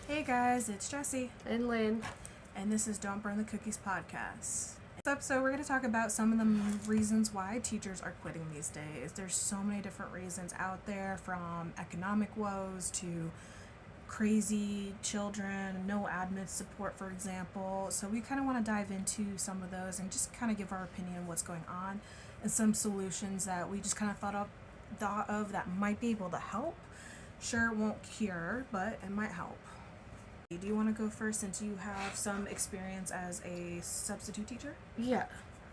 Hey guys, it's Jessie, And Lynn. and this is Don't Burn the Cookies podcast. This episode, we're going to talk about some of the reasons why teachers are quitting these days. There's so many different reasons out there, from economic woes to crazy children, no admin support, for example. So we kind of want to dive into some of those and just kind of give our opinion on what's going on and some solutions that we just kind of thought of that might be able to help. Sure, it won't cure, but it might help. Do you want to go first, since you have some experience as a substitute teacher? Yeah.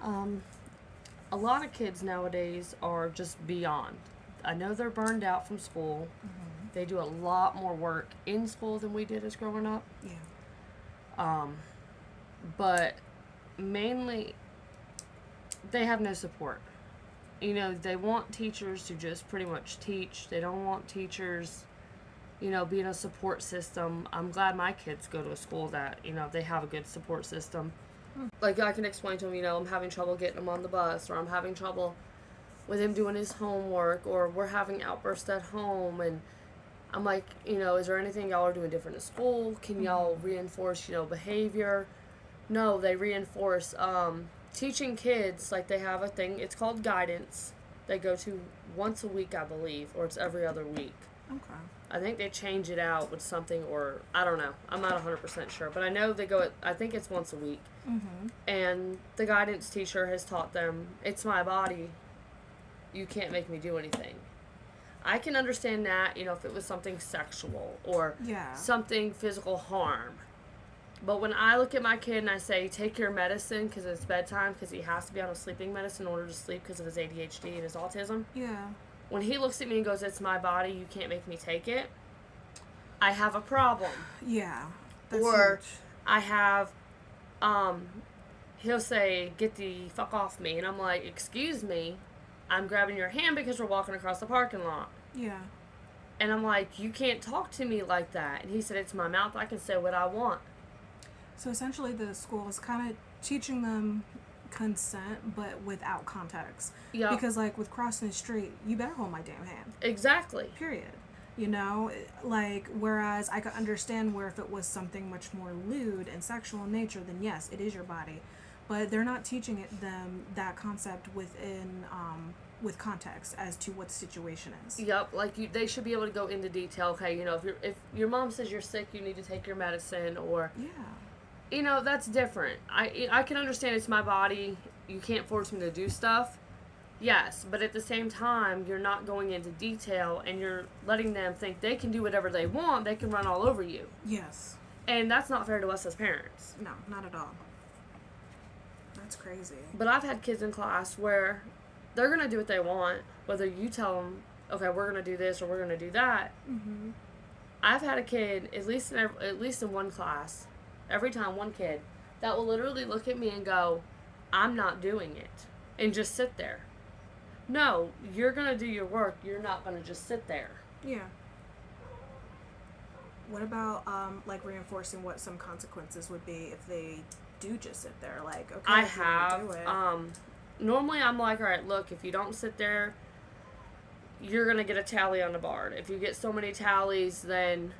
A lot of kids nowadays are just beyond. I know they're burned out from school. Mm-hmm. They do a lot more work in school than we did as growing up. Yeah. But mainly, they have no support. You know, they want teachers to just pretty much teach. They don't want teachers, being a support system. I'm glad my kids go to a school that, they have a good support system. Like, I can explain to them, I'm having trouble getting him on the bus, or I'm having trouble with him doing his homework, or we're having outbursts at home, and I'm like, is there anything y'all are doing different at school? Can y'all reinforce, behavior? No, they reinforce, teaching kids, like, they have a thing, it's called guidance. They go to once a week, I believe, or it's every other week. Okay. I think they change it out with something, or I don't know. I'm not 100% sure, but I know they go I think it's once a week. Mm-hmm. And the guidance teacher has taught them, it's my body. You can't make me do anything. I can understand that, if it was something sexual or something physical harm. But when I look at my kid and I say, take your medicine because it's bedtime, because he has to be on a sleeping medicine in order to sleep because of his ADHD and his autism. Yeah. When he looks at me and goes, it's my body, you can't make me take it, I have a problem. Yeah. That's Or huge. I have, he'll say, get the fuck off me. And I'm like, excuse me, I'm grabbing your hand because we're walking across the parking lot. Yeah. And I'm like, you can't talk to me like that. And he said, it's my mouth, I can say what I want. So essentially, the school is kind of teaching them consent, but without context. Yeah. Because, like, with crossing the street, you better hold my damn hand. Exactly. Period. Whereas I could understand where if it was something much more lewd and sexual in nature, then yes, it is your body. But they're not teaching them that concept with context as to what the situation is. Yep, they should be able to go into detail. Okay, if your mom says you're sick, you need to take your medicine, or that's different. I can understand it's my body. You can't force me to do stuff. Yes, but at the same time, you're not going into detail, and you're letting them think they can do whatever they want. They can run all over you. Yes. And that's not fair to us as parents. No, not at all. That's crazy. But I've had kids in class where they're going to do what they want, whether you tell them, okay, we're going to do this or we're going to do that. Mm-hmm. I've had a kid, at least in one class, every time one kid, that will literally look at me and go, I'm not doing it, and just sit there. No, you're going to do your work. You're not going to just sit there. Yeah. What about, reinforcing what some consequences would be if they do just sit there? Like, okay, I if you don't have. do it. Normally I'm like, all right, look, if you don't sit there, you're going to get a tally on the board. If you get so many tallies, then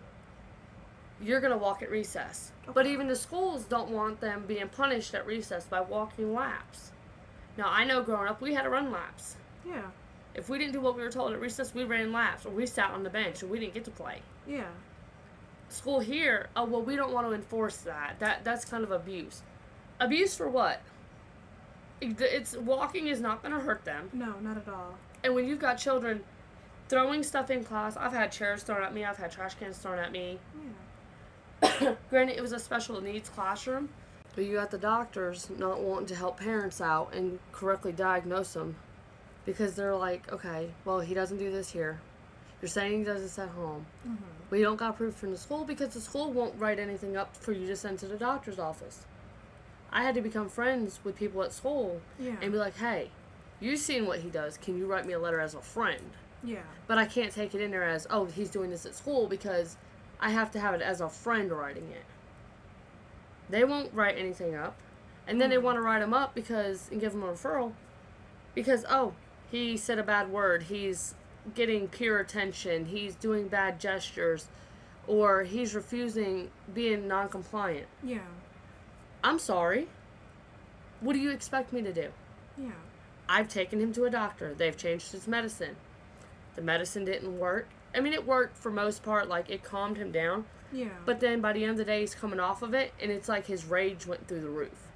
you're going to walk at recess. Okay. But even the schools don't want them being punished at recess by walking laps. Now, I know growing up, we had to run laps. Yeah. If we didn't do what we were told at recess, we ran laps, or we sat on the bench, and we didn't get to play. Yeah. School here, we don't want to enforce that. That's kind of abuse. Abuse for what? It's walking is not going to hurt them. No, not at all. And when you've got children throwing stuff in class, I've had chairs thrown at me, I've had trash cans thrown at me. Yeah. Granted, it was a special needs classroom, but you got the doctors not wanting to help parents out and correctly diagnose them, because they're like, okay, well, he doesn't do this here. You're saying he does this at home. Mm-hmm. But you don't got proof from the school, because the school won't write anything up for you to send to the doctor's office. I had to become friends with people at school and be like, hey, you've seen what he does. Can you write me a letter as a friend? Yeah. But I can't take it in there as, oh, he's doing this at school, because I have to have it as a friend writing it. They won't write anything up. And then they want to write him up and give him a referral because, oh, he said a bad word. He's getting peer attention. He's doing bad gestures. or he's refusing, being non-compliant. Yeah. I'm sorry. What do you expect me to do? Yeah. I've taken him to a doctor. They've changed his medicine. The medicine didn't work. I mean, it worked for most part. Like, it calmed him down. Yeah. But then by the end of the day, he's coming off of it, and it's like his rage went through the roof.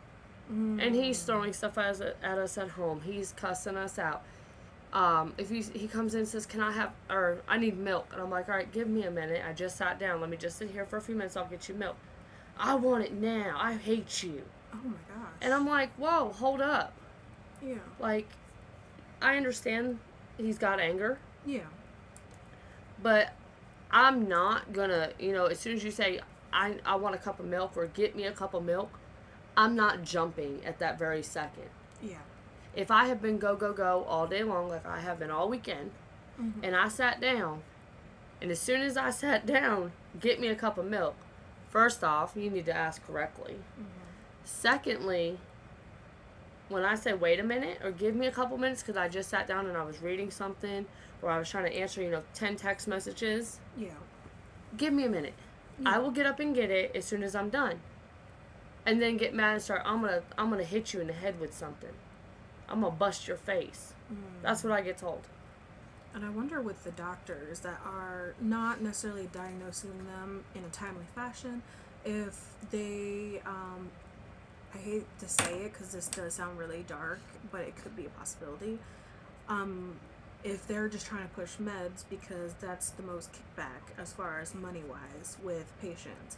And he's throwing stuff at us at home. He's cussing us out. If he comes in and says, I need milk. And I'm like, all right, give me a minute. I just sat down. Let me just sit here for a few minutes. I'll get you milk. I want it now. I hate you. Oh my gosh. And I'm like, whoa, hold up. Yeah. Like, I understand he's got anger. Yeah. But I'm not gonna, as soon as you say, I want a cup of milk or get me a cup of milk, I'm not jumping at that very second. Yeah. If I have been go, go, go all day long, like I have been all weekend, and I sat down, and as soon as I sat down, get me a cup of milk, first off, you need to ask correctly. Secondly, when I say wait a minute or give me a couple minutes because I just sat down and I was reading something or I was trying to answer, 10 text messages, Yeah. give me a minute. Yeah. I will get up and get it as soon as I'm done. And then get mad and start, I'm gonna hit you in the head with something. I'm gonna bust your face. That's what I get told. And I wonder with the doctors that are not necessarily diagnosing them in a timely fashion, if they, I hate to say it because this does sound really dark, but it could be a possibility. If they're just trying to push meds because that's the most kickback as far as money-wise with patients,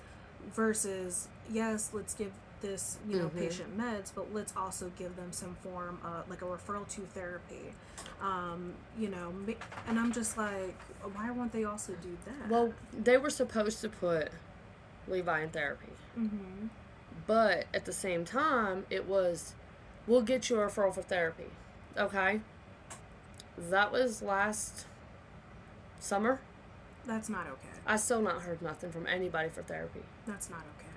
versus, yes, let's give this, patient meds, but let's also give them some form of, like, a referral to therapy. And I'm just like, why won't they also do that? Well, they were supposed to put Levi in therapy. But at the same time, it was, we'll get you a referral for therapy. Okay? That was last summer. That's not okay. I still not heard nothing from anybody for therapy. That's not okay.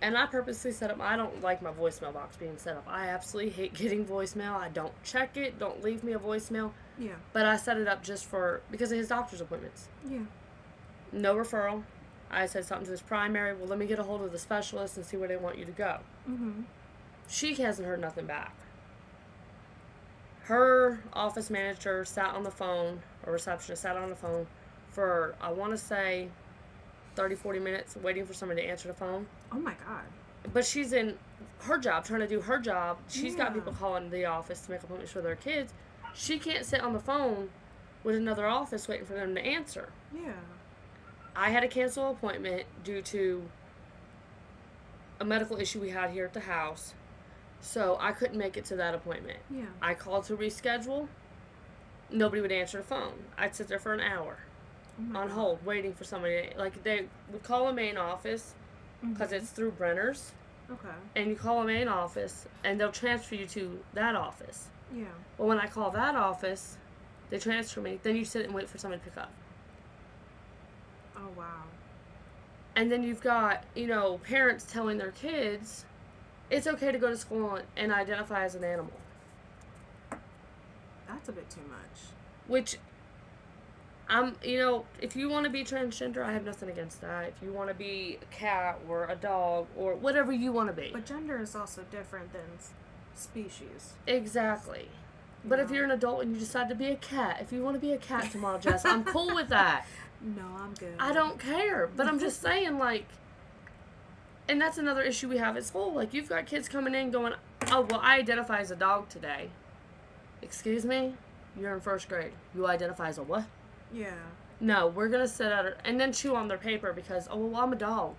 And I purposely set up, I don't like my voicemail box being set up. I absolutely hate getting voicemail. I don't check it. Don't leave me a voicemail. Yeah. But I set it up just because of his doctor's appointments. Yeah. No referral. I said something to his primary. Well, let me get a hold of the specialist and see where they want you to go. She hasn't heard nothing back. Her office manager sat on the phone, or receptionist sat on the phone for, I want to say, 30, 40 minutes waiting for somebody to answer the phone. Oh my God. But she's in her job, trying to do her job. She's got Yeah. people calling the office to make appointments for their kids. She can't sit on the phone with another office waiting for them to answer. Yeah. I had to cancel an appointment due to a medical issue we had here at the house. So I couldn't make it to that appointment. Yeah. I called to reschedule. Nobody would answer the phone. I'd sit there for an hour on hold waiting for somebody. Like, they would call a main office because it's through Brenner's. Okay. And you call a main office and they'll transfer you to that office. Yeah. Well, when I call that office, they transfer me. Then you sit and wait for somebody to pick up. Oh wow. And then you've got, parents telling their kids it's okay to go to school and identify as an animal. That's a bit too much. Which, if you want to be transgender, I have nothing against that. If you want to be a cat or a dog or whatever you want to be. But gender is also different than species. Exactly. But if you're an adult and you decide to be a cat, if you want to be a cat tomorrow, Jess, I'm cool with that. No, I'm good. I don't care. But I'm just saying, like, and that's another issue we have at school. Like, you've got kids coming in going, oh, well, I identify as a dog today. Excuse me? You're in first grade. You identify as a what? Yeah. No, we're going to sit at and then chew on their paper because, oh, well, I'm a dog.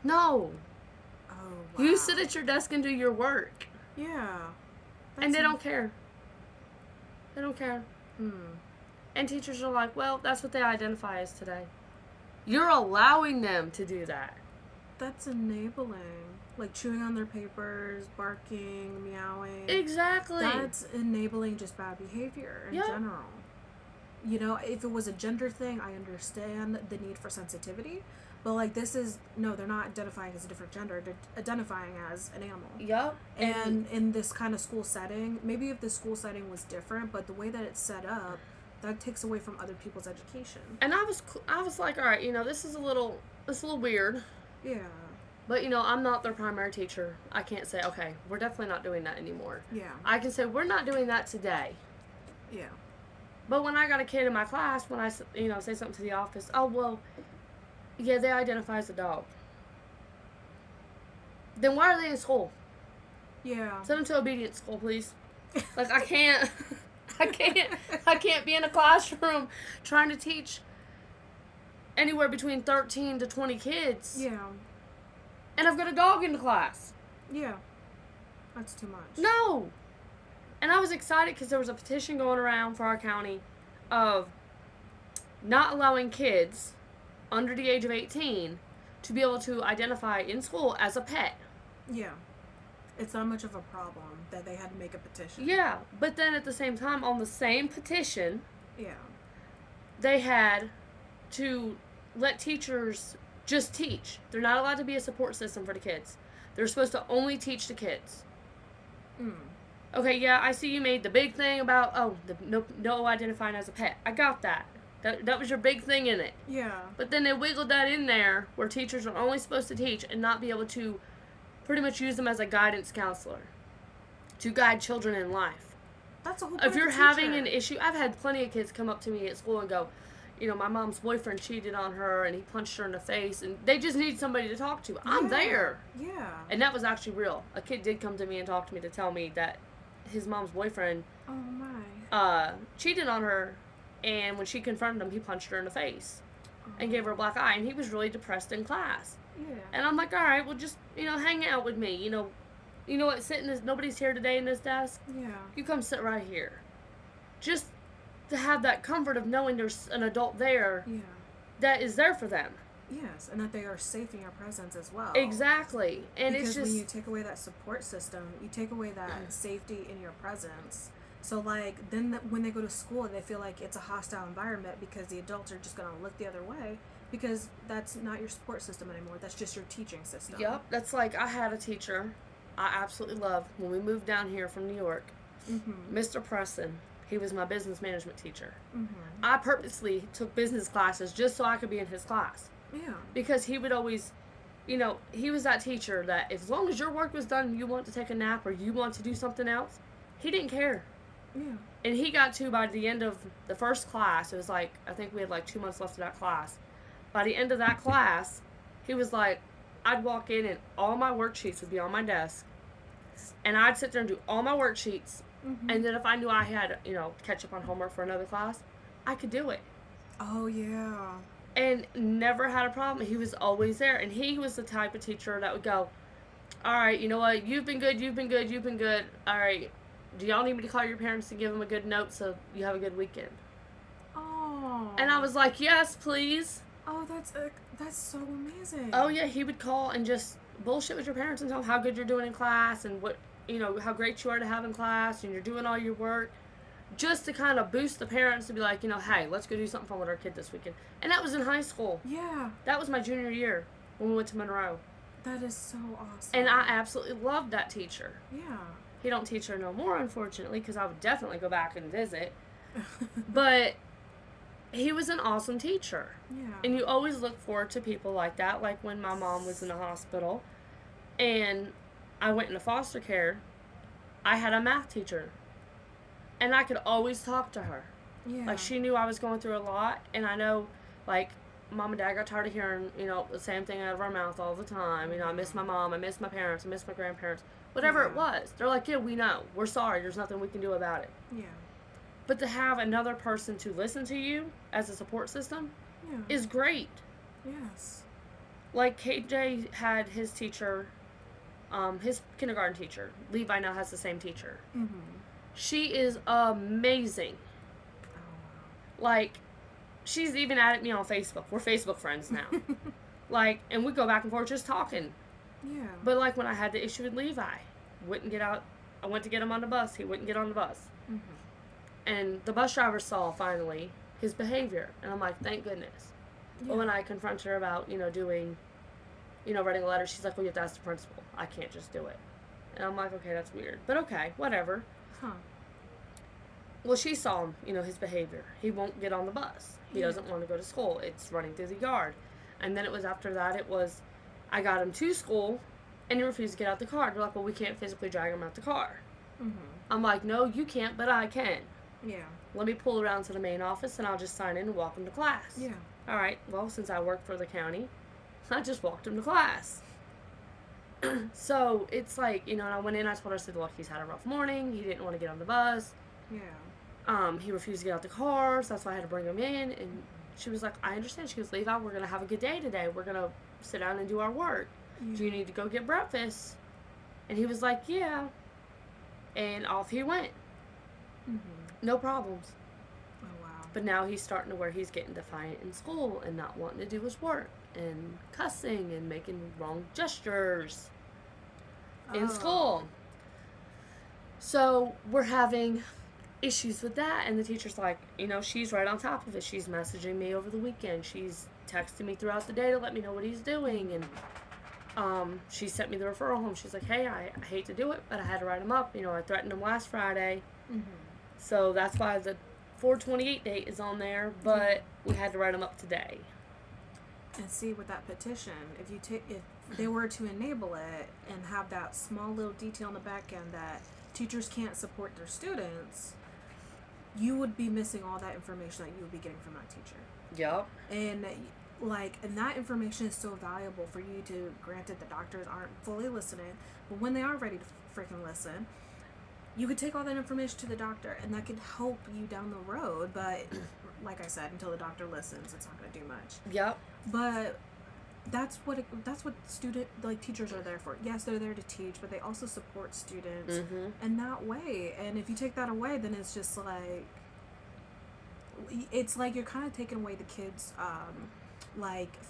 No. Oh, wow. You sit at your desk and do your work. Yeah. And they don't care. They don't care. Hmm. And teachers are like, well, that's what they identify as today. You're allowing them to do that. That's enabling. Like chewing on their papers, barking, meowing. Exactly. That's enabling just bad behavior in general. If it was a gender thing, I understand the need for sensitivity. But, like, they're not identifying as a different gender. They're identifying as an animal. Yep. And in this kind of school setting, maybe if the school setting was different, but the way that it's set up, that takes away from other people's education. And I was like, all right, this is a little weird. Yeah. But, I'm not their primary teacher. I can't say, okay, we're definitely not doing that anymore. Yeah. I can say, we're not doing that today. Yeah. But when I got a kid in my class, when I, say something to the office, oh, well, yeah, they identify as a dog. Then why are they in school? Yeah. Send them to obedience school, please. Like, I can't be in a classroom trying to teach anywhere between 13 to 20 kids. Yeah. And I've got a dog in the class. Yeah. That's too much. No. And I was excited because there was a petition going around for our county of not allowing kids under the age of 18 to be able to identify in school as a pet. Yeah. It's not much of a problem that they had to make a petition. Yeah, but then at the same time, on the same petition, yeah, they had to let teachers just teach. They're not allowed to be a support system for the kids. They're supposed to only teach the kids. Okay, yeah, I see you made the big thing about, no identifying as a pet. I got that. That was your big thing in it. Yeah. But then they wiggled that in there where teachers are only supposed to teach and not be able to pretty much use them as a guidance counselor to guide children in life. That's a whole point. If you're having an issue, I've had plenty of kids come up to me at school and go, my mom's boyfriend cheated on her and he punched her in the face and they just need somebody to talk to. I'm there. Yeah. And that was actually real. A kid did come to me and talk to me to tell me that his mom's boyfriend cheated on her, and when she confronted him, he punched her in the face and gave her a black eye, and he was really depressed in class. Yeah. And I'm like, all right, well, just, hang out with me. You know what, nobody's here today in this desk. Yeah. You come sit right here. Just to have that comfort of knowing there's an adult there that is there for them. Yes, and that they are safe in your presence as well. Exactly. And because it's just... when you take away that support system, you take away that safety in your presence. So, like, then when they go to school, they feel like it's a hostile environment because the adults are just going to look the other way because that's not your support system anymore. That's just your teaching system. Yep. That's like, I had a teacher I absolutely loved when we moved down here from New York. Mr. Preston. He was my business management teacher. I purposely took business classes just so I could be in his class. Yeah. Because he would always, he was that teacher that as long as your work was done, you want to take a nap or you want to do something else, he didn't care. Yeah. And he got to, by the end of the first class, it was like, I think we had like 2 months left of that class. By the end of that class, he was like, I'd walk in and all my worksheets would be on my desk. And I'd sit there and do all my worksheets. And then if I knew I had, catch up on homework for another class, I could do it. Oh, yeah. And never had a problem. He was always there. And he was the type of teacher that would go, all right, you know what? You've been good. All right. Do y'all need me to call your parents to give them a good note so you have a good weekend? Oh. And I was like, yes, please. Oh, that's so amazing. Oh, yeah. He would call and just bullshit with your parents and tell them how good you're doing in class and what, how great you are to have in class and you're doing all your work. Just to kind of boost the parents to be like, hey, let's go do something fun with our kid this weekend. And that was in high school. Yeah. That was my junior year when we went to Monroe. That is so awesome. And I absolutely loved that teacher. Yeah. He don't teach her no more, unfortunately, because I would definitely go back and visit. But he was an awesome teacher. Yeah. And you always look forward to people like that, like when my mom was in the hospital and I went into foster care, I had a math teacher. And I could always talk to her. Yeah. Like, she knew I was going through a lot, and I know, like, Mom and Dad got tired of hearing, the same thing out of our mouth all the time. I miss my mom, I miss my parents, I miss my grandparents. Whatever it was. They're like, yeah, we know. We're sorry. There's nothing we can do about it. Yeah. But to have another person to listen to you as a support system is great. Yes. Like, KJ had his teacher, his kindergarten teacher. Levi now has the same teacher. She is amazing. Like, she's even added me on Facebook. We're Facebook friends now. Like, and we go back and forth just talking. Yeah. But, like, when I had the issue with Levi, wouldn't get out. I went to get him on the bus. He wouldn't get on the bus. And the bus driver saw, finally, his behavior. And I'm like, thank goodness. Yeah. But when I confronted her about, doing, writing a letter, she's like, well, you have to ask the principal. I can't just do it. And I'm like, okay, that's weird. But okay, whatever. Huh. Well, she saw him, his behavior. He won't get on the bus. He doesn't want to go to school. It's running through the yard. And then it was after that, I got him to school, and he refused to get out the car. They're like, well, we can't physically drag him out the car. Mm-hmm. I'm like, no, you can't, but I can. Yeah. Let me pull around to the main office, and I'll just sign in and walk him to class. Yeah. All right, well, since I work for the county, I just walked him to class. So it's like, and I went in, I told her, I said, look, he's had a rough morning. He didn't want to get on the bus. Yeah. He refused to get out the car, so that's why I had to bring him in. And she was like, I understand. She goes, Levi, we're going to have a good day today. We're going to sit down and do our work. Yeah. Do you need to go get breakfast? And he was like, yeah. And off he went. Mm-hmm. No problems. Oh, wow. But now he's starting to where he's getting defiant in school and not wanting to do his work and cussing and making wrong gestures in school. So we're having issues with that, and the teacher's like, she's right on top of it. She's messaging me over the weekend. She's texting me throughout the day to let me know what he's doing, and she sent me the referral home. She's like, hey, I hate to do it, but I had to write him up. I threatened him last Friday. Mm-hmm. So that's why the 4/28 date is on there, but we had to write him up today. And see, with that petition, if they were to enable it and have that small little detail in the back end that teachers can't support their students, you would be missing all that information that you would be getting from that teacher. Yep. And that information is so valuable for you to, granted the doctors aren't fully listening, but when they are ready to freaking listen, you could take all that information to the doctor, and that could help you down the road. But like I said, until the doctor listens, it's not going to do much. Yep. But that's what teachers are there for. Yes, they're there to teach, but they also support students in that way. And if you take that away, then it's just like, it's like you're kind of taking away the kids'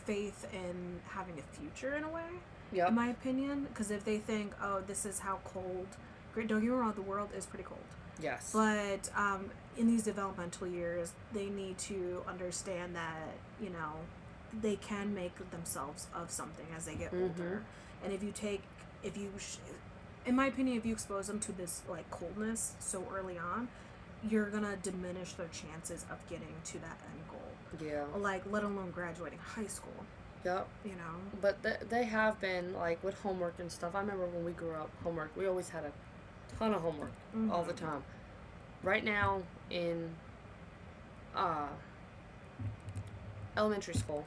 faith in having a future in a way. Yep. In my opinion, because if they think, oh, this is how cold. Don't get me wrong, the world is pretty cold. Yes. But in these developmental years, they need to understand that, they can make themselves of something as they get older. And in my opinion, if you expose them to this coldness so early on, you're gonna diminish their chances of getting to that end goal. Yeah. Let alone graduating high school. Yep. But they have been, with homework and stuff. I remember when we grew up, homework, we always had a ton of homework all the time. Right now in elementary school,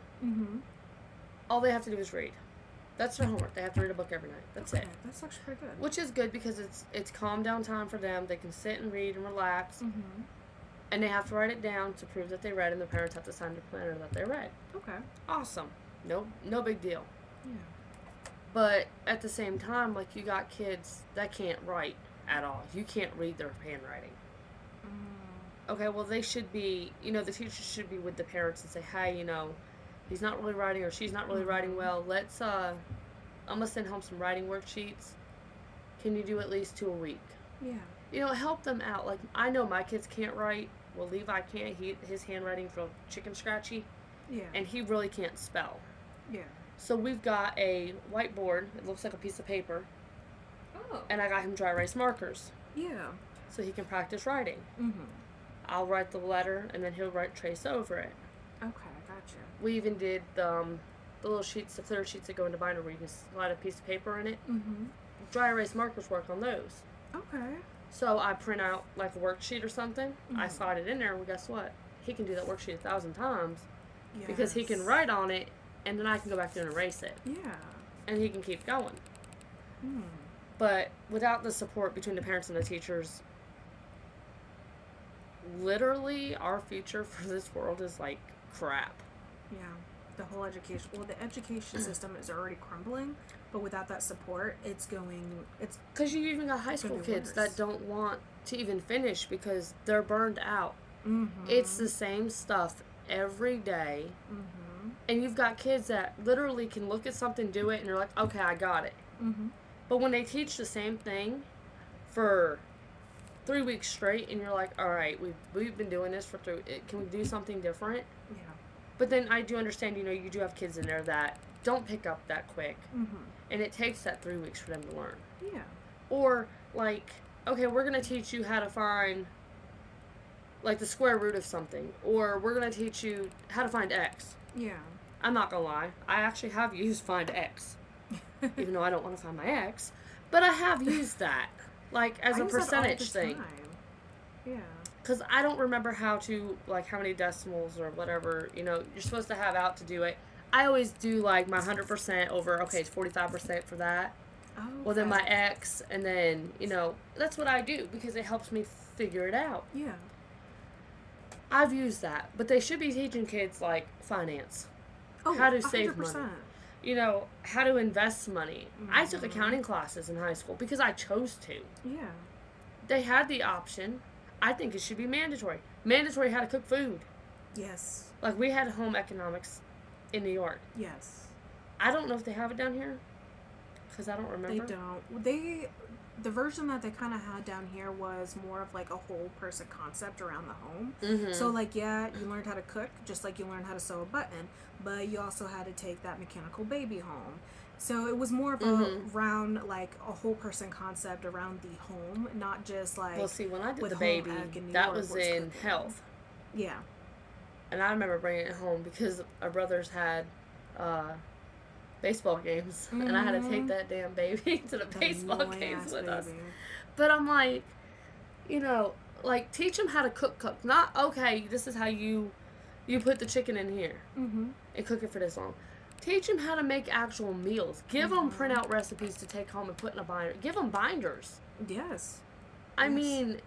all they have to do is read. That's their homework. They have to read a book every night. That's it. That's actually pretty good. Which is good because it's calm down time for them. They can sit and read and relax. And they have to write it down to prove that they read, and the parents have to sign the planner that they read. Okay. Awesome. No big deal. Yeah. But at the same time, you got kids that can't write at all. You can't read their handwriting. Okay, well, they should be, the teachers should be with the parents and say, hey, he's not really writing or she's not really writing well. Let's, I'm going to send home some writing worksheets. Can you do at least 2 a week? Yeah. Help them out. I know my kids can't write. Well, Levi can't. His handwriting's real chicken scratchy. Yeah. And he really can't spell. Yeah. So we've got a whiteboard. It looks like a piece of paper. Oh. And I got him dry erase markers. Yeah. So he can practice writing. I'll write the letter, and then he'll trace over it. Okay, gotcha. We even did the little sheets, the clear sheets that go into binder where you can slide a piece of paper in it. Dry erase markers work on those. Okay. So I print out a worksheet or something. I slide it in there, and guess what? He can do that worksheet 1,000 times because he can write on it, and then I can go back there and erase it. Yeah. And he can keep going. But without the support between the parents and the teachers, literally our future for this world is crap. Yeah. The whole education, the education system is already crumbling, but without that support, it's because you even got high school kids that don't want to even finish because they're burned out. It's the same stuff every day. And you've got kids that literally can look at something, do it, and you're like, okay, I got it. But when they teach the same thing for 3 weeks straight, and you're like, all right, we've been doing this for 3 weeks. Can we do something different? Yeah. But then I do understand, you do have kids in there that don't pick up that quick. And it takes that 3 weeks for them to learn. Yeah. Or, okay, we're going to teach you how to find like the square root of something, or we're going to teach you how to find X. Yeah. I'm not going to lie. I actually have used find X, even though I don't want to find my X. But I have used that, like, as a percentage thing. Yeah. Because I don't remember how to, like, how many decimals or whatever, you know, you're supposed to have out to do it. I always do, like, my 100% over, okay, it's 45% for that. Oh, okay. Well, then my X, and then, you know, that's what I do, because it helps me figure it out. Yeah. I've used that, but they should be teaching kids, like, finance. Oh, how to 100%. save money. You know, how to invest money. Mm-hmm. I took accounting classes in high school because I chose to. Yeah. They had the option. I think it should be mandatory. Mandatory how to cook food. Yes. Like, we had home economics in New York. Yes. I don't know if they have it down here, because I don't remember. They don't. The version that they kind of had down here was more of like a whole person concept around the home. Mm-hmm. So like, yeah, you learned how to cook just like you learned how to sew a button, but you also had to take that mechanical baby home. So it was more of a round, like a whole person concept around the home, not just like. Well, see, when I did with the home baby, ec in New that York was in cooking. health. Yeah. And I remember bringing it home because our brothers had baseball games, and I had to take that damn baby to the baseball games with us. But I'm like, you know, like, teach them how to cook. Not, okay, this is how you put the chicken in here and cook it for this long. Teach them how to make actual meals. Give them printout recipes to take home and put in a binder. Give them binders. Yes. I mean,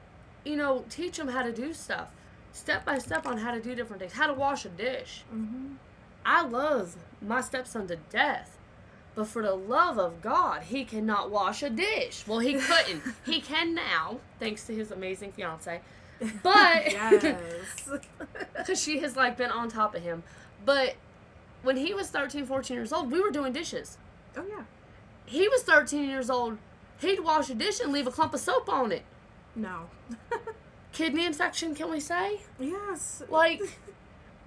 you know, teach them how to do stuff. Step by step on how to do different things. How to wash a dish. I love my stepson to death. But for the love of God, he cannot wash a dish. Well, he couldn't. He can now, thanks to his amazing fiance. But, yes. because she has, like, been on top of him. But when he was 13, 14 years old, we were doing dishes. Oh, yeah. He was 13 years old. He'd wash a dish and leave a clump of soap on it. No. Kidney infection, can we say? Yes. Like,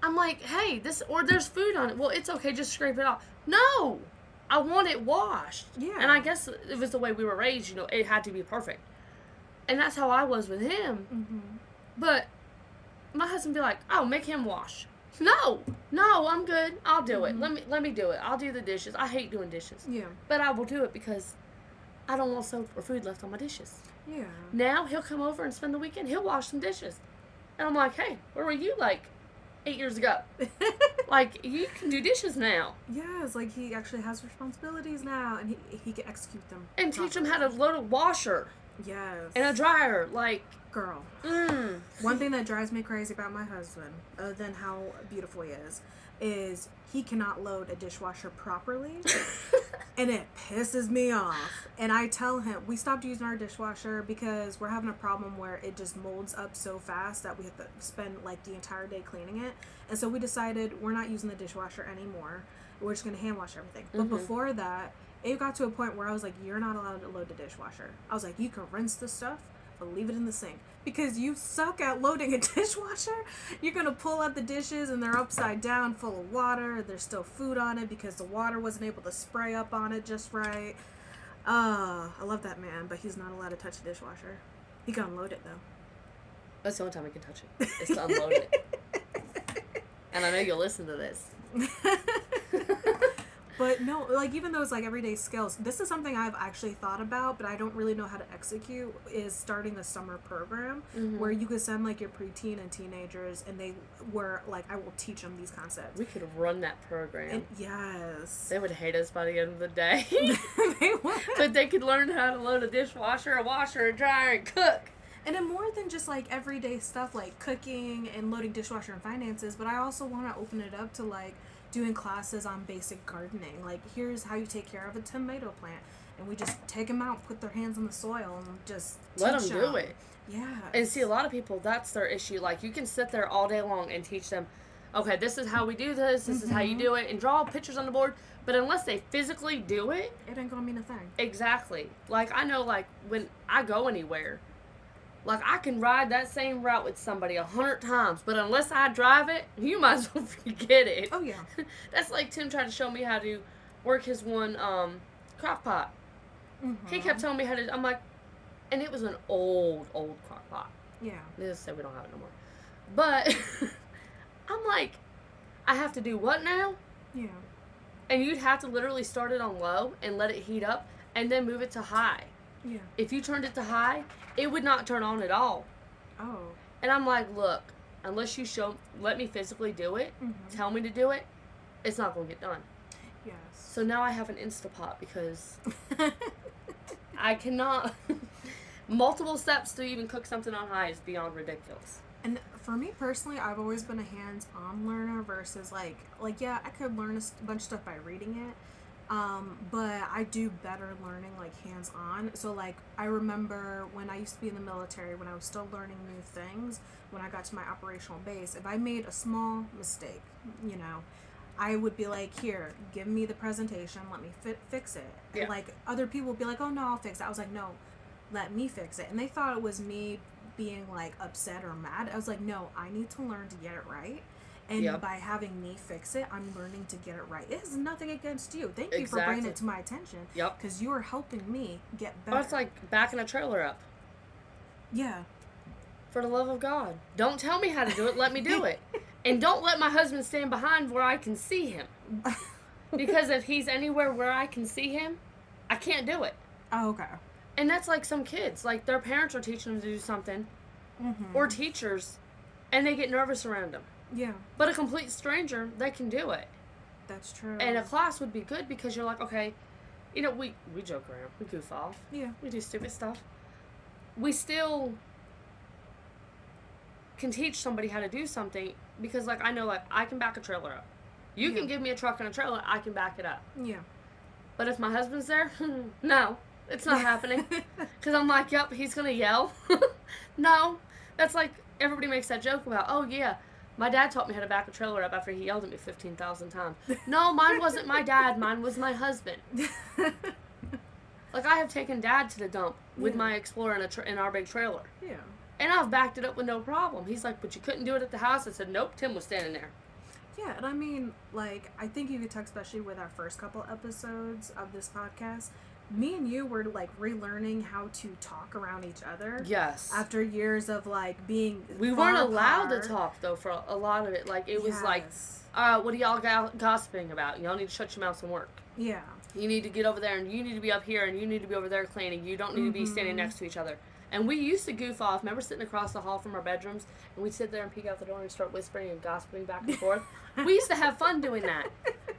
I'm like, hey, or there's food on it. Well, it's okay, just scrape it off. No! I want it washed. Yeah. And I guess it was the way we were raised, you know, it had to be perfect. And that's how I was with him. But my husband be like, oh, make him wash. No, I'm good. I'll do it. Let me do it. I'll do the dishes. I hate doing dishes. Yeah. But I will do it because I don't want soap or food left on my dishes. Yeah. Now he'll come over and spend the weekend. He'll wash some dishes. And I'm like, hey, where were you, like, 8 years ago? Like, you can do dishes now. Yes, like he actually has responsibilities now, and he can execute them. And teach him how to load a washer. Yes. And a dryer. Like, girl. One thing that drives me crazy about my husband, other than how beautiful he is he cannot load a dishwasher properly. And it pisses me off. And I tell him, we stopped using our dishwasher because we're having a problem where it just molds up so fast that we have to spend like the entire day cleaning it. And so we decided we're not using the dishwasher anymore. We're just going to hand wash everything. But before that, it got to a point where I was like, you're not allowed to load the dishwasher. I was like, you can rinse the stuff, but leave it in the sink. Because you suck at loading a dishwasher. You're going to pull out the dishes and they're upside down full of water. There's still food on it because the water wasn't able to spray up on it just right. I love that man, but he's not allowed to touch the dishwasher. He can unload it, though. That's the only time we can touch it. It's to unload it. And I know you'll listen to this. But no, like, even those, like, everyday skills, this is something I've actually thought about, but I don't really know how to execute, is starting a summer program where you could send, like, your preteen and teenagers, and I will teach them these concepts. We could run that program. And, yes. They would hate us by the end of the day. They would. But they could learn how to load a dishwasher, a washer, a dryer, and cook. And then more than just, like, everyday stuff, like cooking and loading dishwasher and finances, but I also want to open it up to, like, doing classes on basic gardening. Like, here's how you take care of a tomato plant. And we just take them out, put their hands in the soil, and just let them do it. Yeah. And see, a lot of people, that's their issue. Like, you can sit there all day long and teach them, okay, this is how we do this is how you do it, and draw pictures on the board. But unless they physically do it, it ain't gonna mean a thing. Exactly. Like, I know, like, when I go anywhere, like, I can ride that same route with somebody 100 times, but unless I drive it, you might as well forget it. Oh, yeah. That's like Tim tried to show me how to work his one crock pot. He kept telling me how to, I'm like, and it was an old crock pot. Yeah. Needless to say, we don't have it no more. But I'm like, I have to do what now? Yeah. And you'd have to literally start it on low and let it heat up and then move it to high. Yeah. If you turned it to high, it would not turn on at all. Oh. And I'm like, look, unless you let me physically do it, tell me to do it, it's not going to get done. Yes. So now I have an Instapot because I cannot. Multiple steps to even cook something on high is beyond ridiculous. And for me personally, I've always been a hands-on learner versus like yeah, I could learn a bunch of stuff by reading it. But I do better learning like hands-on. So like I remember when I used to be in the military, when I was still learning new things, when I got to my operational base, if I made a small mistake, you know, I would be like, here, give me the presentation, let me fix it. Yeah. And like other people would be like, oh no, I'll fix it. I was like, no, let me fix it. And they thought it was me being like upset or mad. I was like, no, I need to learn to get it right. And by having me fix it, I'm learning to get it right. It has nothing against you. Thank you for bringing it to my attention. Yep. Because you are helping me get better. Oh, it's like backing a trailer up. Yeah. For the love of God. Don't tell me how to do it. Let me do it. And don't let my husband stand behind where I can see him. Because if he's anywhere where I can see him, I can't do it. Oh, okay. And that's like some kids. Like their parents are teaching them to do something. Or teachers. And they get nervous around them. Yeah. But a complete stranger, they can do it. That's true. And a class would be good because you're like, okay, you know, we joke around. We goof off. Yeah. We do stupid stuff. We still can teach somebody how to do something because, like, I know, like, I can back a trailer up. You can give me a truck and a trailer, I can back it up. Yeah. But if my husband's there, no, it's not happening. Because I'm like, yep, he's going to yell. No. That's like, everybody makes that joke about, oh, yeah, my dad taught me how to back a trailer up after he yelled at me 15,000 times. No, mine wasn't my dad. Mine was my husband. Like, I have taken Dad to the dump with my Explorer in our big trailer. Yeah. And I've backed it up with no problem. He's like, but you couldn't do it at the house? I said, nope, Tim was standing there. Yeah, and I mean, like, I think you could talk, especially with our first couple episodes of this podcast, me and you were, like, relearning how to talk around each other. Yes. After years of, like, being We weren't allowed to talk, though, for a lot of it. Like, it was like, what are y'all gossiping about? Y'all need to shut your mouths and work. Yeah. You need to get over there, and you need to be up here, and you need to be over there cleaning. You don't need to be standing next to each other. And we used to goof off. Remember sitting across the hall from our bedrooms, and we'd sit there and peek out the door and start whispering and gossiping back and forth? We used to have fun doing that.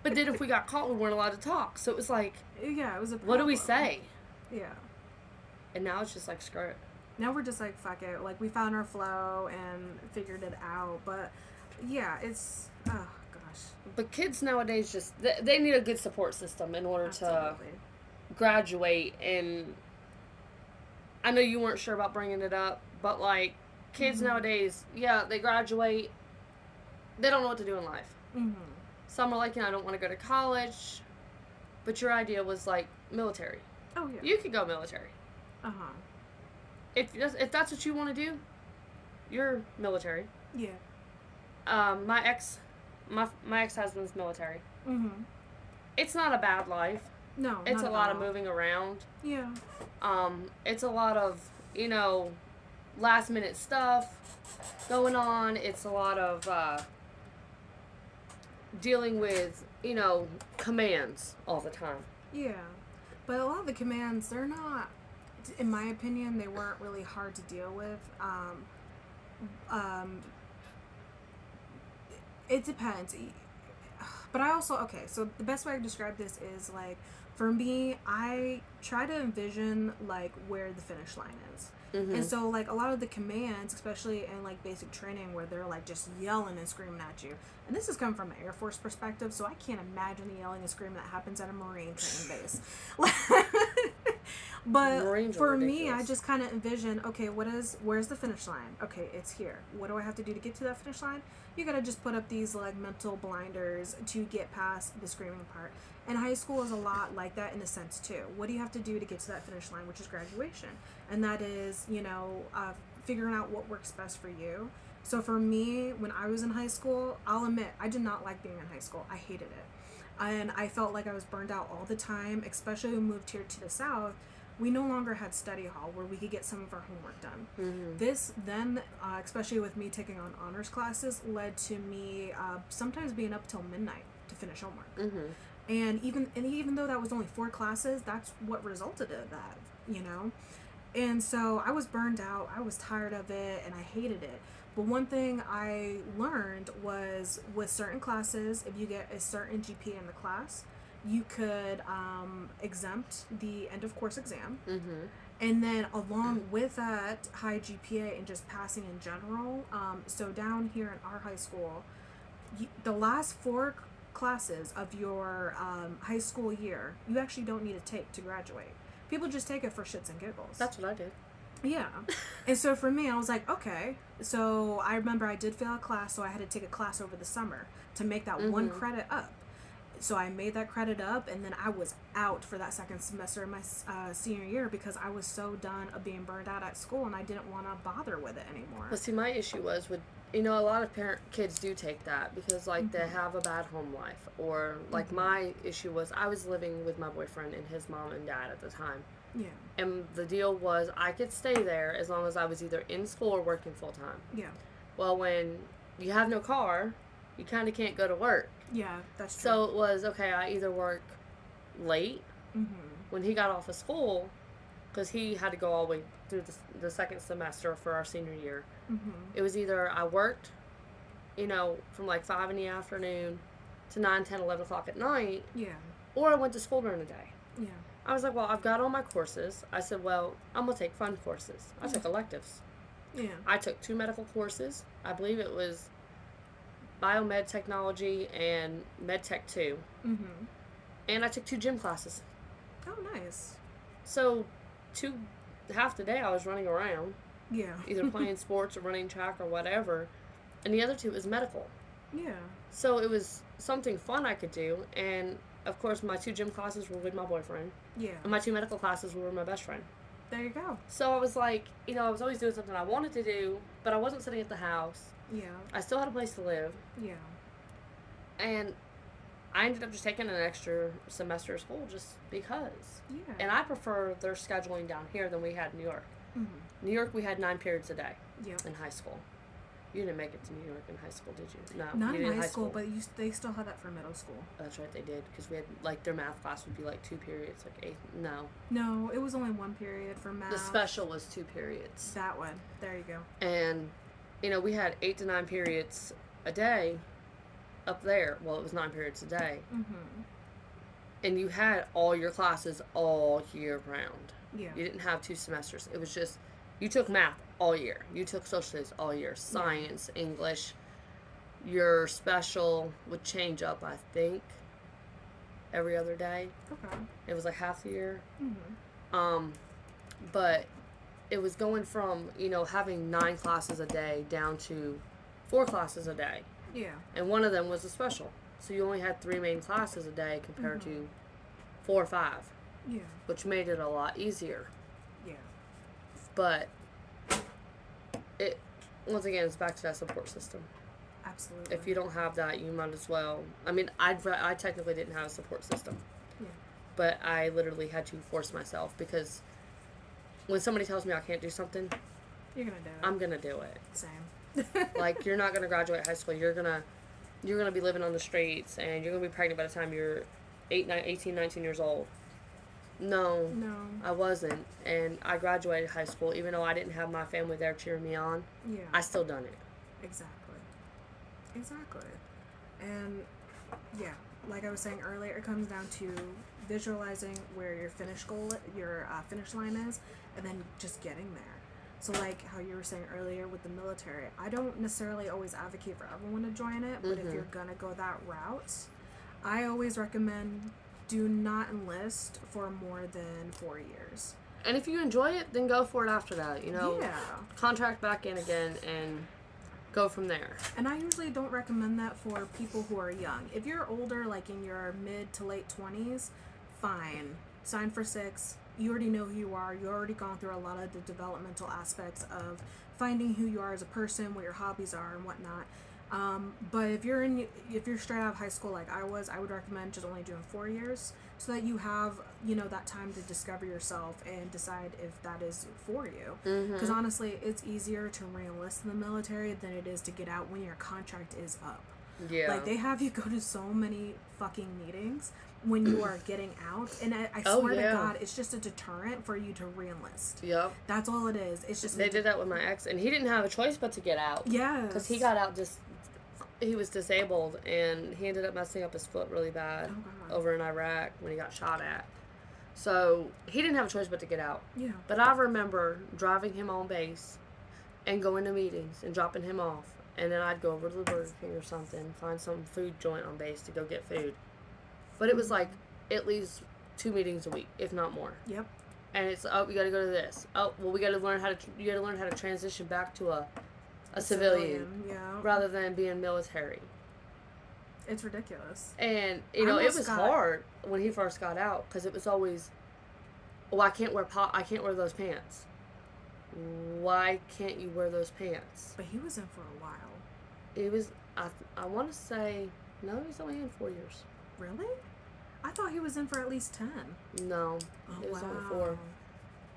But then if we got caught, we weren't allowed to talk. So it was like, yeah, it was a problem. What do we say? Yeah. And now it's just like, screw it. Now we're just like, fuck it. Like, we found our flow and figured it out. But, yeah, it's, oh, gosh. But kids nowadays just, they need a good support system in order to graduate. And I know you weren't sure about bringing it up, but, like, kids nowadays, yeah, they graduate. They don't know what to do in life. Some are like, you know, I don't want to go to college. But your idea was, like, military. Oh, yeah. You could go military. Uh-huh. If that's what you want to do, you're military. Yeah. My ex-husband's military. It's not a bad life. No, it's a lot of moving around. Yeah. It's a lot of, you know, last minute stuff going on. It's a lot of dealing with, you know, commands all the time. Yeah. But a lot of the commands, they're not, in my opinion, they weren't really hard to deal with. It depends. But I also, okay, so the best way I describe this is, like, for me, I try to envision, like, where the finish line is. And so, like, a lot of the commands, especially in, like, basic training where they're, like, just yelling and screaming at you. And this is coming from an Air Force perspective, so I can't imagine the yelling and screaming that happens at a Marine training base. But Marines for me, I just kind of envision, okay, where's the finish line? Okay, it's here. What do I have to do to get to that finish line? You gotta just put up these, like, mental blinders to get past the screaming part. And high school is a lot like that in a sense, too. What do you have to do to get to that finish line, which is graduation? And that is, you know, figuring out what works best for you. So for me, when I was in high school, I'll admit, I did not like being in high school. I hated it. And I felt like I was burned out all the time, especially when we moved here to the South. we no longer had study hall where we could get some of our homework done. Mm-hmm. This then, especially with me taking on honors classes, led to me sometimes being up till midnight to finish homework. Mm-hmm. And even though that was only 4 classes, that's what resulted in that, you know? And so I was burned out, I was tired of it, and I hated it. But one thing I learned was with certain classes, if you get a certain GPA in the class, you could exempt the end of course exam. Mm-hmm. And then along with that high GPA and just passing in general, so down here in our high school, the last 4 classes of your high school year, you actually don't need to take to graduate. People just take it for shits and giggles. That's what I did. Yeah. And so for me, I was like, okay. So I remember I did fail a class, so I had to take a class over the summer to make that one credit up. So I made that credit up, and then I was out for that second semester of my senior year because I was so done of being burned out at school, and I didn't want to bother with it anymore. But see, my issue was with, a lot of kids do take that because, like, they have a bad home life. Or, like, my issue was I was living with my boyfriend and his mom and dad at the time. Yeah. And the deal was I could stay there as long as I was either in school or working full-time. Yeah. Well, when you have no car, you kind of can't go to work. Yeah, that's true. So it was, okay, I either work late when he got off of school, because he had to go all the way through the second semester for our senior year. It was either I worked, from like 5 in the afternoon to 9, 10, 11 o'clock at night. Yeah. Or I went to school during the day. Yeah. I was like, well, I've got all my courses. I said, well, I'm going to take fun courses. I took electives. Yeah. I took 2 medical courses. I believe it was biomed technology and medtech 2. And I took 2 gym classes. Oh, nice. So half the day I was running around. Yeah. Either playing sports or running track or whatever. And the other 2 was medical. Yeah. So it was something fun I could do. And, of course, my 2 gym classes were with my boyfriend. Yeah. And my 2 medical classes were with my best friend. There you go. So I was like, I was always doing something I wanted to do, but I wasn't sitting at the house. Yeah. I still had a place to live. Yeah. And I ended up just taking an extra semester of school just because. Yeah. And I prefer their scheduling down here than we had in New York. New York, we had 9 periods a day in high school. You didn't make it to New York in high school, did you? No. Not you did in high school, but they still had that for middle school. That's right, they did. Because we had, like, their math class would be, like, 2 periods. Like, 8. No. No, it was only 1 period for math. The special was 2 periods. That one. There you go. And, we had 8 to 9 periods a day up there. Well, it was 9 periods a day. And you had all your classes all year round. Yeah. You didn't have 2 semesters. It was just, you took math all year. You took social studies all year. Science, English. Your special would change up, I think, every other day. Okay. It was like half the year. But it was going from, having 9 classes a day down to 4 classes a day. Yeah. And one of them was a special. So you only had 3 main classes a day compared to 4 or 5. Yeah. Which made it a lot easier. Yeah. But it, once again, it's back to that support system. Absolutely. If you don't have that, you might as well. I mean, I technically didn't have a support system. Yeah. But I literally had to force myself because when somebody tells me I can't do something, you're going to do it. I'm going to do it. Same. Like, you're not going to graduate high school. You're going to be living on the streets, and you're going to be pregnant by the time you're 18, 19 years old. No, I wasn't. And I graduated high school, even though I didn't have my family there cheering me on. Yeah. I still done it. Exactly. And, yeah, like I was saying earlier, it comes down to visualizing where your finish line is, and then just getting there. So, like how you were saying earlier with the military, I don't necessarily always advocate for everyone to join it, but if you're going to go that route, I always recommend do not enlist for more than 4 years. And if you enjoy it, then go for it after that, Yeah. Contract back in again and go from there. And I usually don't recommend that for people who are young. If you're older, like in your mid to late 20s, fine. Sign for 6. You already know who you are. You've already gone through a lot of the developmental aspects of finding who you are as a person, what your hobbies are, and whatnot. But if you're straight out of high school like I was, I would recommend just only doing 4 years. so that you have, you know, that time to discover yourself and decide if that is for you. Because honestly, it's easier to re-enlist in the military than it is to get out when your contract is up. Yeah. Like, they have you go to so many fucking meetings when you are getting out, and I swear to God, it's just a deterrent for you to re-enlist. Yep. That's all it is. It's just they did that with my ex, and he didn't have a choice but to get out. Yes. Because he got out he was disabled, and he ended up messing up his foot really bad over in Iraq when he got shot at. So he didn't have a choice but to get out. Yeah. But I remember driving him on base and going to meetings and dropping him off. And then I'd go over to the Burger King or something, find some food joint on base to go get food. But it was like at least 2 meetings a week, if not more. Yep. And it's, oh, you got to go to this. Oh, well, you got to learn how to transition back to a civilian, yeah, rather than being military. It's ridiculous. And it was hard when he first got out, because it was always, oh, I can't wear those pants. Why can't you wear those pants? But he was in for a while. It was, I want to say, no, he's only in 4 years. Really? I thought he was in for at least 10. No, Oh, it was wow. only 4.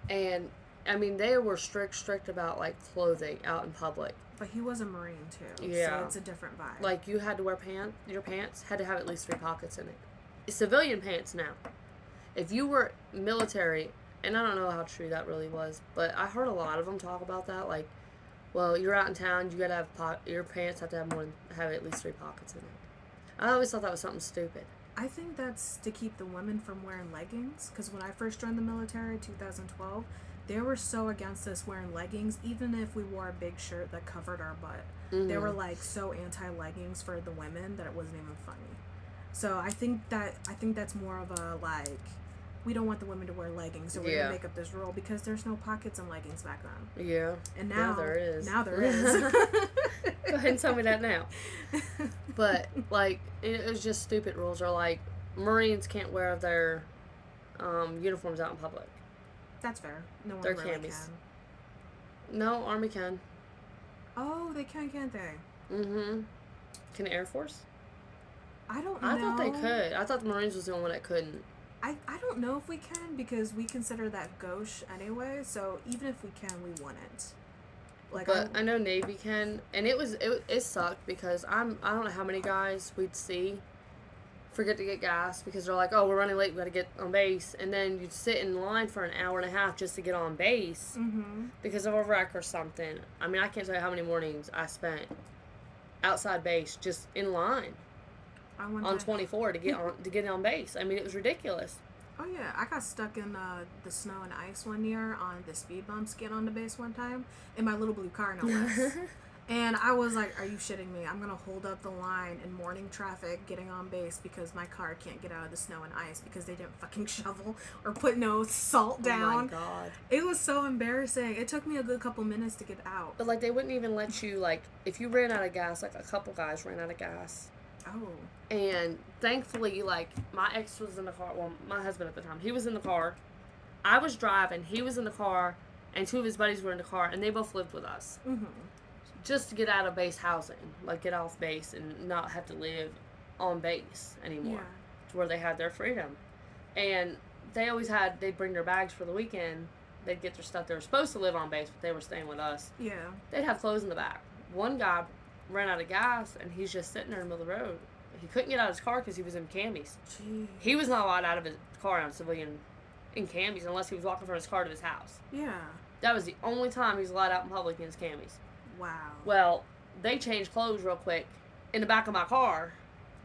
And I mean, they were strict about like clothing out in public. But he was a Marine too. Yeah. So it's a different vibe. Like, you had to wear your pants had to have at least 3 pockets in it. Civilian pants now. If you were military, and I don't know how true that really was, but I heard a lot of them talk about that. Like, well, you're out in town, you gotta have your pants have to have at least 3 pockets in it. I always thought that was something stupid. I think that's to keep the women from wearing leggings. Because when I first joined the military in 2012, they were so against us wearing leggings, even if we wore a big shirt that covered our butt. They were like so anti-leggings for the women that it wasn't even funny. So I think that's more of a like, we don't want the women to wear leggings, so we're gonna make up this rule, because there's no pockets in leggings back then. Yeah. And now there is. Now there is. Go ahead and tell me that now. But like, it was just stupid rules. Or like, Marines can't wear their uniforms out in public. That's fair. No one They're really camis. can. No, Army can. Oh, they can, can't they? Mm-hmm. Can Air Force? I don't know. I thought they could. I thought the Marines was the only one that couldn't. I don't know if we can, because we consider that gauche anyway, so even if we can, we wouldn't. Like, but I know Navy can, and it sucked, because I don't know how many guys we'd see forget to get gas because they're like, oh, we're running late, we gotta get on base, and then you'd sit in line for an hour and a half just to get on base because of a wreck or something. I mean, I can't tell you how many mornings I spent outside base just in line on 24 to get on base. I mean, it was ridiculous. Oh yeah, I got stuck in the snow and ice one year on the speed bumps getting on the base one time in my little blue car, no less. And I was like, are you shitting me? I'm going to hold up the line in morning traffic getting on base because my car can't get out of the snow and ice because they didn't fucking shovel or put no salt down. Oh my God. It was so embarrassing. It took me a good couple minutes to get out. But like, they wouldn't even let you, like, if you ran out of gas, like a couple guys ran out of gas. Oh. And thankfully, like, my ex was in the car. Well, my husband at the time. He was in the car. I was driving. He was in the car. And 2 of his buddies were in the car. And they both lived with us. Mm-hmm. Just to get out of base housing. Like, get off base and not have to live on base anymore. Yeah. To where they had their freedom. And they always they'd bring their bags for the weekend. They'd get their stuff. They were supposed to live on base, but they were staying with us. Yeah. They'd have clothes in the back. One guy ran out of gas, and he's just sitting there in the middle of the road. He couldn't get out of his car because he was in camis. Jeez. He was not allowed out of his car on civilian in camis unless he was walking from his car to his house. Yeah. That was the only time he was allowed out in public in his camis. Wow. Well, they changed clothes real quick in the back of my car.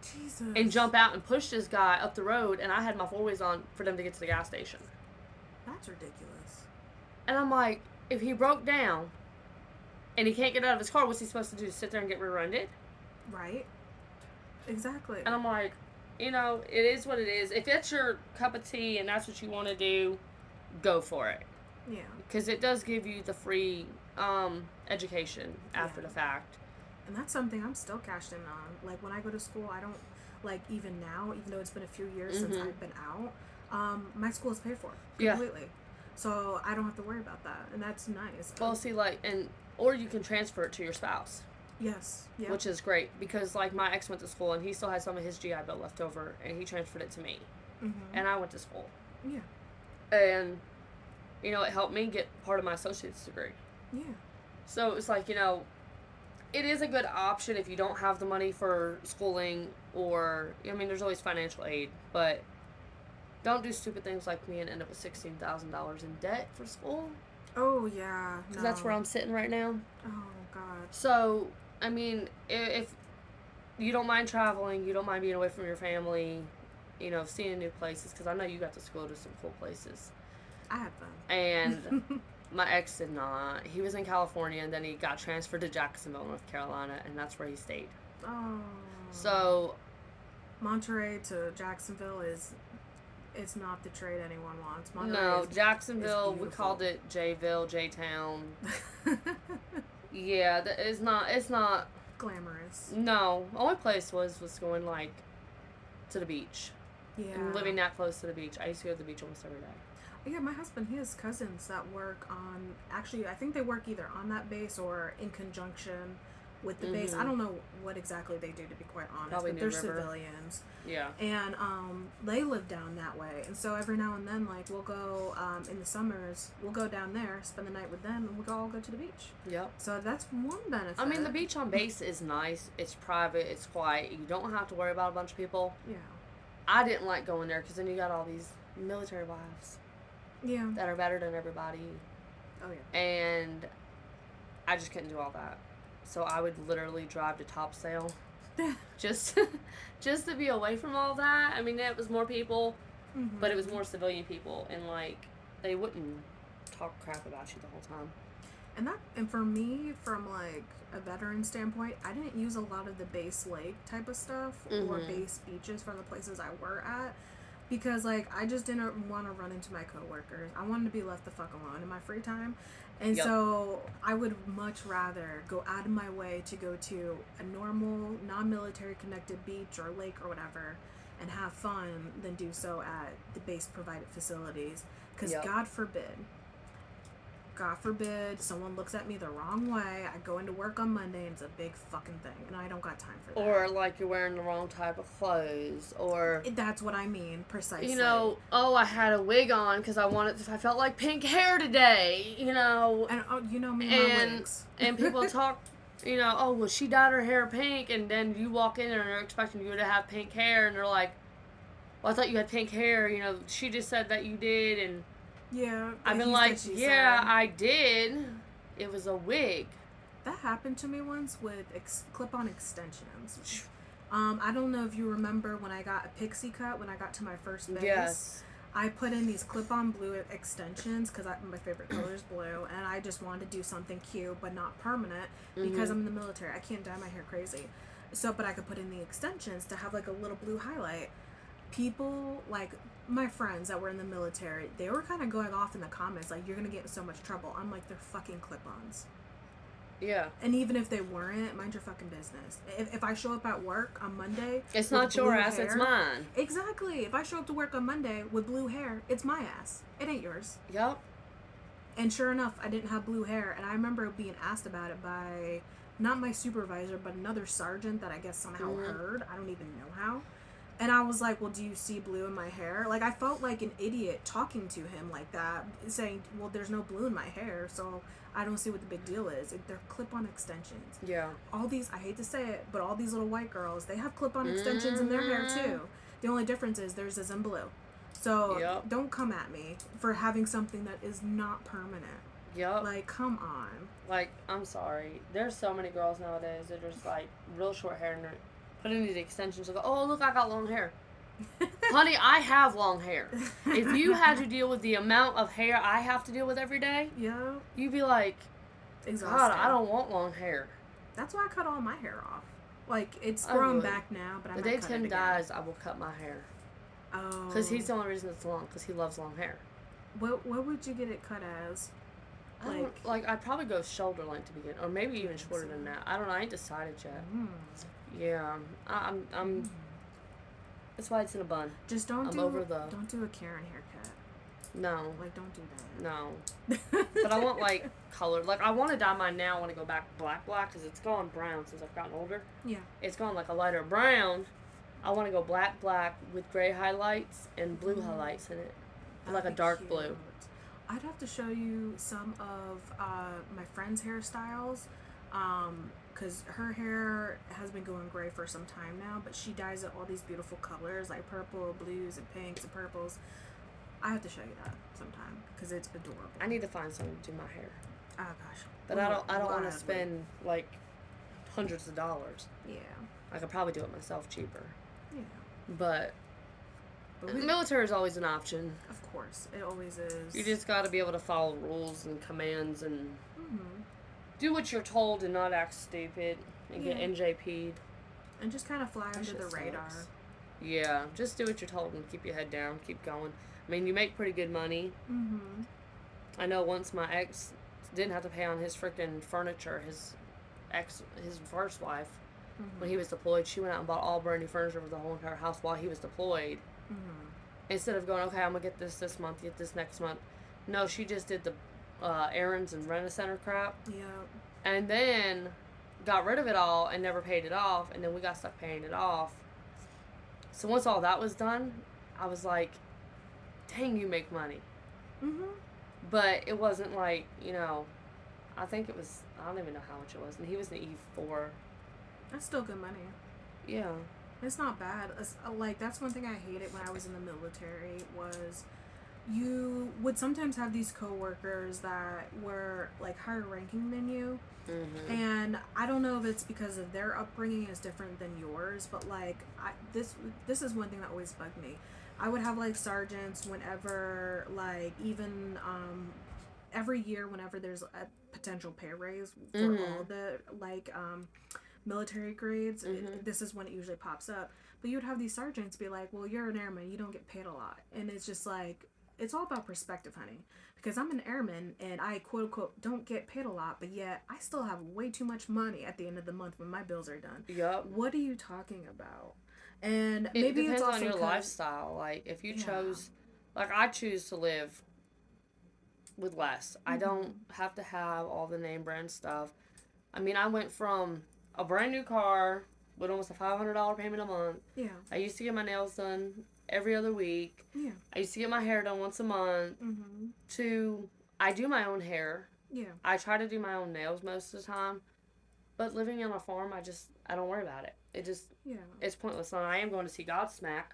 Jesus. And jump out and push this guy up the road, and I had my 4-ways on for them to get to the gas station. That's ridiculous. And I'm like, if he broke down and he can't get out of his car, what's he supposed to do? Sit there and get rear-ended? Right. Exactly. And I'm like, you know, it is what it is. If that's your cup of tea and that's what you want to do, go for it. Yeah. Because it does give you the free education after the fact. And that's something I'm still cashed in on. Like, when I go to school, I don't, like, even now, even though it's been a few years since I've been out, my school is paid for completely. Yeah. So I don't have to worry about that. And that's nice. Well, see, like, or you can transfer it to your spouse. Yes. Yeah. Which is great. Because, like, my ex went to school, and he still had some of his GI Bill left over, and he transferred it to me. and I went to school. Yeah. And, you know, it helped me get part of my associate's degree. Yeah. So it's like, you know, it is a good option if you don't have the money for schooling, or, I mean, there's always financial aid, but don't do stupid things like me and end up with $16,000 in debt for school. Oh, yeah. Because that's where I'm sitting right now. Oh, God. So, I mean, if you don't mind traveling, you don't mind being away from your family, you know, seeing new places, because I know you got to go to some cool places. I had fun. And my ex did not. He was in California, and then he got transferred to Jacksonville, North Carolina, and that's where he stayed. Oh. So, Monterey to Jacksonville it's not the trade anyone wants. No, Jacksonville, we called it J-ville, J-town. Yeah, it's not glamorous. No, only place was going, like, to the beach. Yeah. And living that close to the beach. I used to go to the beach almost every day. Yeah, my husband, he has cousins that work on, actually, I think they work either on that base or in conjunction with the base. I don't know what exactly they do, to be quite honest. Probably but they're New River. civilians. Yeah. And they live down that way. And so every now and then, like, we'll go, in the summers, we'll go down there, spend the night with them, and we'll all go to the beach. Yep. So that's one benefit. I mean, the beach on base is nice. It's private. It's quiet. You don't have to worry about a bunch of people. Yeah. I didn't like going there because then you got all these military wives. Yeah. That are better than everybody. Oh, yeah. And I just couldn't do all that. So I would literally drive to Topsail just to be away from all that. I mean, it was more people, but it was more civilian people. And, like, they wouldn't talk crap about you the whole time. And for me, from, like, a veteran standpoint, I didn't use a lot of the base lake type of stuff or base beaches from the places I were at. Because, like, I just didn't want to run into my coworkers. I wanted to be left the fuck alone in my free time. And so I would much rather go out of my way to go to a normal, non-military connected beach or lake or whatever and have fun than do so at the base provided facilities. Because God forbid someone looks at me the wrong way. I go into work on Monday and it's a big fucking thing. And I don't got time for that. Or, like, you're wearing the wrong type of clothes. Or... That's what I mean, precisely. You know, I had a wig on because I felt like pink hair today, you know. And, you know me, my wigs. And people talk, you know, oh, well, she dyed her hair pink. And then you walk in there and they're expecting you to have pink hair. And they're like, well, I thought you had pink hair. You know, she just said that you did. And... Yeah. I've been like, yeah, I did. It was a wig. That happened to me once with clip-on extensions. I don't know if you remember when I got a pixie cut when I got to my first base. Yes. I put in these clip-on blue extensions because my favorite color is blue, and I just wanted to do something cute but not permanent because I'm in the military. I can't dye my hair crazy. So, but I could put in the extensions to have like a little blue highlight. People, like my friends that were in the military, they were kind of going off in the comments like, you're gonna get in so much trouble. I'm like, they're fucking clip-ons. Yeah. And even if they weren't, mind your fucking business. If I show up at work on Monday, it's not your ass, it's mine. Exactly. If I show up to work on Monday with blue hair, it's my ass. It ain't yours. Yep. And sure enough, I didn't have blue hair, and I remember being asked about it by not my supervisor, but another sergeant that I guess somehow heard. I don't even know how. And I was like, well, do you see blue in my hair? Like, I felt like an idiot talking to him like that, saying, well, there's no blue in my hair, so I don't see what the big deal is. They're clip-on extensions. Yeah. All these, I hate to say it, but all these little white girls, they have clip-on extensions in their hair, too. The only difference is theirs is in blue. So, don't come at me for having something that is not permanent. Yep. Like, come on. Like, I'm sorry. There's so many girls nowadays that are just, like, real short hair and they're putting these extensions. Like, oh, look, I got long hair. Honey, I have long hair. If you had to deal with the amount of hair I have to deal with every day, you'd be like, exhausted. God, I don't want long hair. That's why I cut all my hair off. Like, it's grown back now, but I might cut it again. The day Tim dies, I will cut my hair. Oh. Because he's the only reason it's long, because he loves long hair. What would you get it cut as? Like, I'd probably go shoulder length to begin, or maybe even shorter than that. I don't know. I ain't decided yet. Yeah, I'm. That's why it's in a bun. Just don't do a Karen haircut. No. Like, don't do that. No. But I want, like, color. Like, I want to dye mine now. I want to go back black, because it's gone brown since I've gotten older. Yeah. It's gone, like, a lighter brown. I want to go black with gray highlights and blue highlights in it. That'd Like a be dark cute. blue. I'd have to show you some of my friend's hairstyles, because her hair has been going gray for some time now, but she dyes it all these beautiful colors like purple, blues, and pinks and purples. I have to show you that sometime because it's adorable. I need to find someone to do my hair. Oh gosh. But I don't want to spend like hundreds of dollars. Yeah. I could probably do it myself cheaper. Yeah. But military is always an option. Of course, it always is. You just got to be able to follow rules and commands and do what you're told and not act stupid and get NJP'd. And just kind of fly under the radar. Yeah, just do what you're told and keep your head down, keep going. I mean, you make pretty good money. Mm-hmm. I know once my ex didn't have to pay on his freaking furniture, his first wife, when he was deployed, she went out and bought all brand new furniture for the whole entire house while he was deployed. Mm-hmm. Instead of going, okay, I'm going to get this month, get this next month. No, she just did the errands and rent-a-center crap. Yeah. And then got rid of it all and never paid it off. And then we got stuck paying it off. So once all that was done, I was like, dang, you make money. Mm-hmm. But it wasn't like, I think it was, I don't even know how much it was. And he was an E4. That's still good money. Yeah. It's not bad. Like, that's one thing I hated when I was in the military was you would sometimes have these coworkers that were, like, higher ranking than you. Mm-hmm. And I don't know if it's because of their upbringing is different than yours, but, like, this is one thing that always bugged me. I would have, like, sergeants whenever, like, even every year whenever there's a potential pay raise for all the, like, military grades, this is when it usually pops up. But you would have these sergeants be like, well, you're an airman, you don't get paid a lot. And it's just like, it's all about perspective, honey. Because I'm an airman and I quote unquote don't get paid a lot, but yet I still have way too much money at the end of the month when my bills are done. Yep. What are you talking about? And it maybe depends it's also on your lifestyle. Like, if you chose, like, I choose to live with less. I don't have to have all the name brand stuff. I mean, I went from a brand new car with almost a $500 payment a month. Yeah. I used to get my nails done every other week. Yeah. I used to get my hair done once a month. Mm-hmm. To, I do my own hair. Yeah. I try to do my own nails most of the time. But living on a farm, I don't worry about it. It's pointless. And I am going to see Godsmack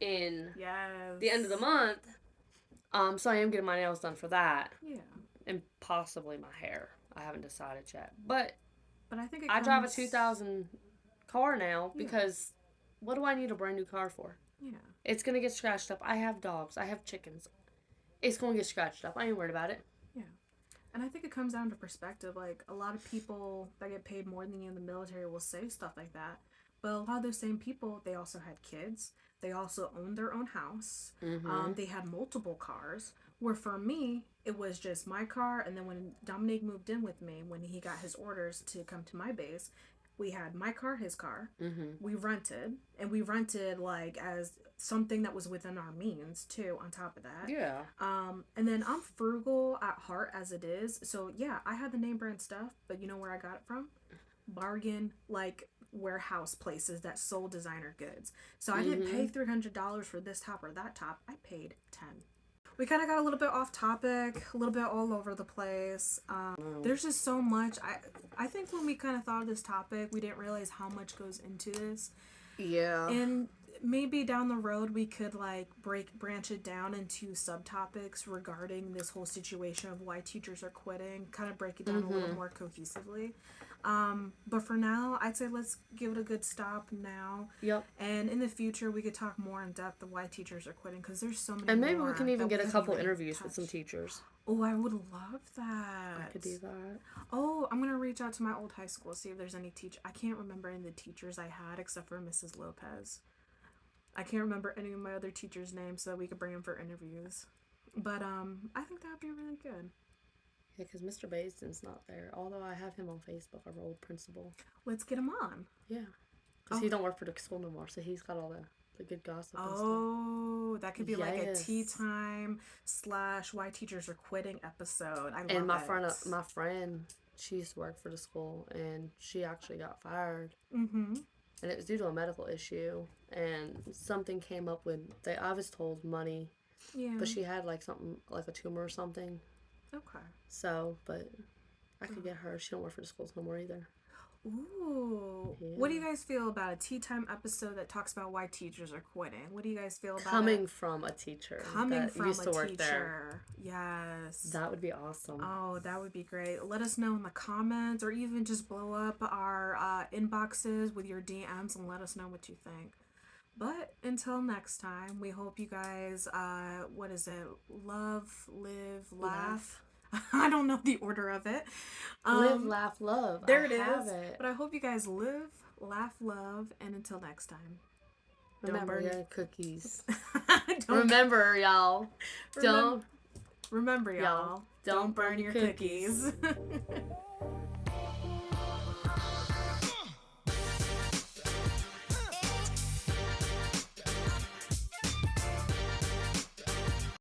in the end of the month. So I am getting my nails done for that. Yeah. And possibly my hair. I haven't decided yet. But I think I drive a 2000 car now because what do I need a brand new car for? Yeah. It's going to get scratched up. I have dogs. I have chickens. It's going to get scratched up. I ain't worried about it. Yeah. And I think it comes down to perspective. Like, a lot of people that get paid more than you in the military will say stuff like that. But a lot of those same people, they also had kids. They also owned their own house. Mm-hmm. They had multiple cars. Where for me, it was just my car. And then when Dominique moved in with me, when he got his orders to come to my base, we had my car, his car. Mm-hmm. We rented. And we rented, like, as something that was within our means, too, on top of that. Yeah. And then I'm frugal at heart as it is. So, yeah, I had the name brand stuff. But you know where I got it from? Bargain, like, warehouse places that sold designer goods. So I didn't pay $300 for this top or that top. I paid $10. We kind of got a little bit off topic, a little bit all over the place. There's just so much. I think when we kind of thought of this topic, we didn't realize how much goes into this. Yeah. And maybe down the road we could like branch it down into subtopics regarding this whole situation of why teachers are quitting, kind of break it down a little more cohesively. But for now, I'd say let's give it a good stop now. Yep. And in the future, we could talk more in depth of why teachers are quitting, because there's so many. And maybe we can even get a couple interviews with some teachers. Oh, I would love that. I could do that. Oh, I'm gonna reach out to my old high school, see if there's any I can't remember any of the teachers I had except for Mrs. Lopez. I can't remember any of my other teachers' names, so that we could bring them for interviews. But I think that would be really good. Yeah, because Mr. Basden's not there. Although I have him on Facebook, our old principal. Let's get him on. Yeah. Because he don't work for the school no more, so he's got all the good gossip and stuff. Oh, that could be like a tea time / why teachers are quitting episode. I love it. My friend, she used to work for the school, and she actually got fired. Mm-hmm. and it was due to a medical issue, and something came up with, I was told money, Yeah. but she had like something, like a tumor or something. Okay. So, but I could get her. She don't work for the schools no more either. Ooh. Yeah. What do you guys feel about a tea time episode that talks about why teachers are quitting? What do you guys feel about Coming it? from a teacher Coming that from used to a work teacher. there. Yes. That would be awesome. Oh, that would be great. Let us know in the comments, or even just blow up our inboxes with your DMs and let us know what you think. But until next time, we hope you guys, what is it? Love, live, laugh. I don't know the order of it. Live, laugh, love. There I it is. have it. But I hope you guys live, laugh, love, and until next time. Remember your cookies. Don't Remember, y'all. Remember, y'all. Don't burn your cookies.